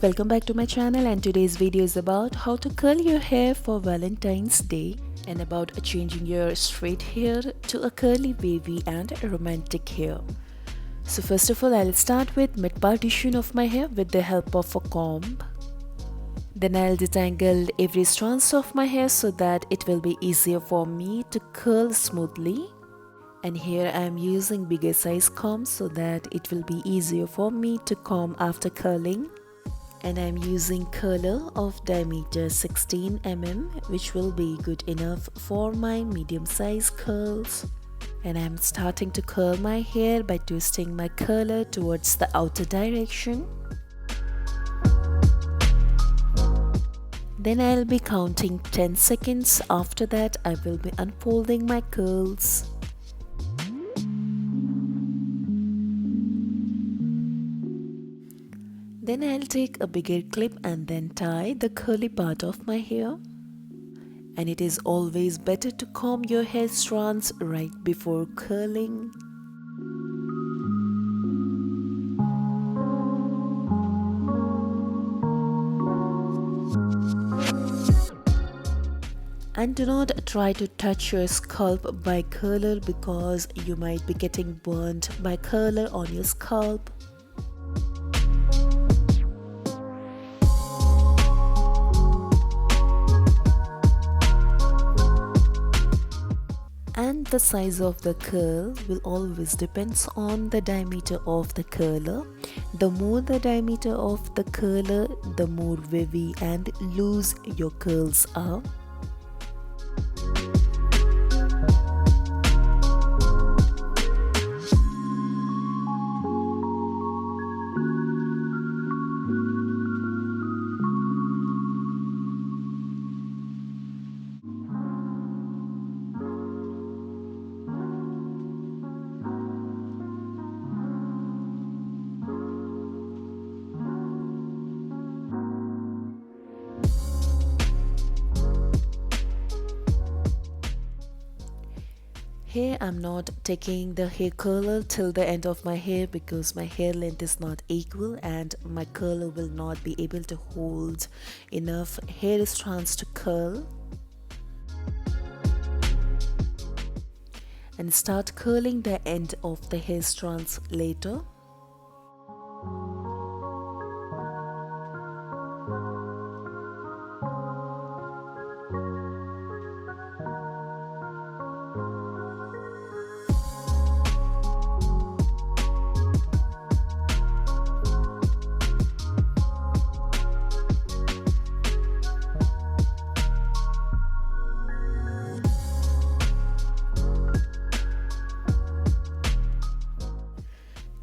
guys, welcome back to my channel, and today's video is about how to curl your hair for Valentine's Day and about changing your straight hair to a curly, wavy and romantic hair. So first of all, I'll start with mid partition of my hair with the help of a comb. Then I'll detangle every strands of my hair so that it will be easier for me to curl smoothly. And here I am using bigger size comb so that it will be easier for me to comb after curling. And I am using curler of diameter 16 mm, which will be good enough for my medium size curls. And I am starting to curl my hair by twisting my curler towards the outer direction. Then I'll be counting 10 seconds. After that, I will be unfolding my curls. Then I'll take a bigger clip and then tie the curly part of my hair. And it is always better to comb your hair strands right before curling. And do not try to touch your scalp by curler because you might be getting burnt by curler on your scalp. And the size of the curl will always depends on the diameter of the curler. The more the diameter of the curler, the more wavy and loose your curls are. Here I'm not taking the hair curler till the end of my hair because my hair length is not equal and my curler will not be able to hold enough hair strands to curl. And start curling the end of the hair strands later.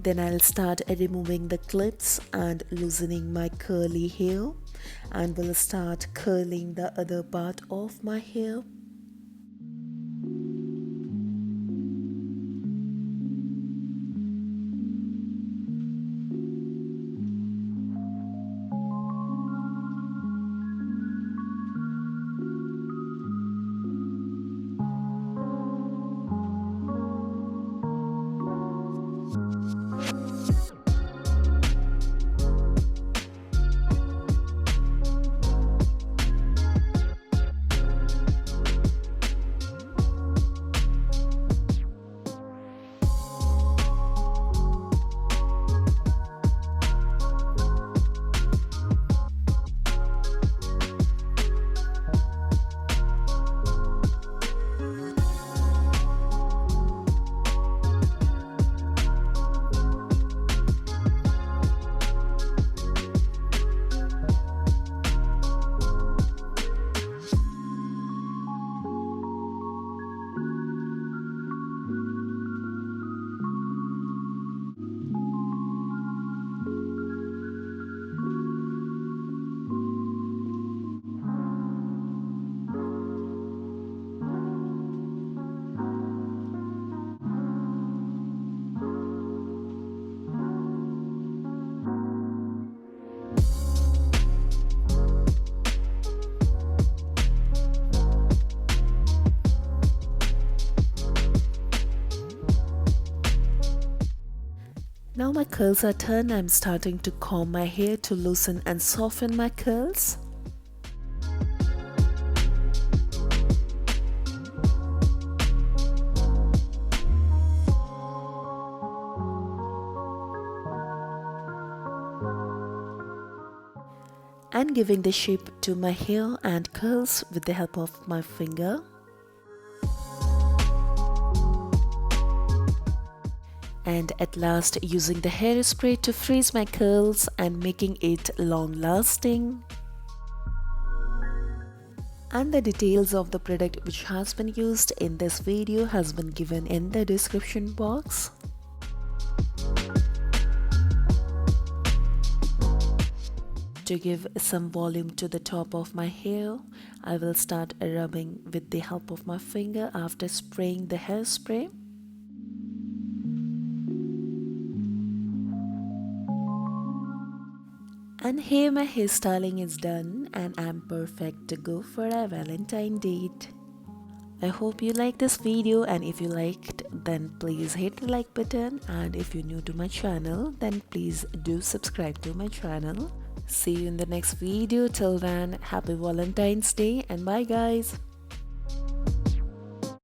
Then I'll start removing the clips and loosening my curly hair, and will start curling the other part of my hair. my curls are done, I'm starting to comb my hair to loosen and soften my curls. And giving the shape to my hair and curls with the help of my finger. And at last using the hairspray to freeze my curls and making it long lasting. And the details of the product which has been used in this video has been given in the description box. To give some volume to the top of my hair, I will start rubbing with the help of my finger after spraying the hairspray. And here my hairstyling is done and I'm perfect to go for a Valentine date. I hope you like this video, and if you liked, then please hit the like button, and if you're new to my channel, then please do subscribe to my channel. See you in the next video. Till then, happy Valentine's Day and bye guys.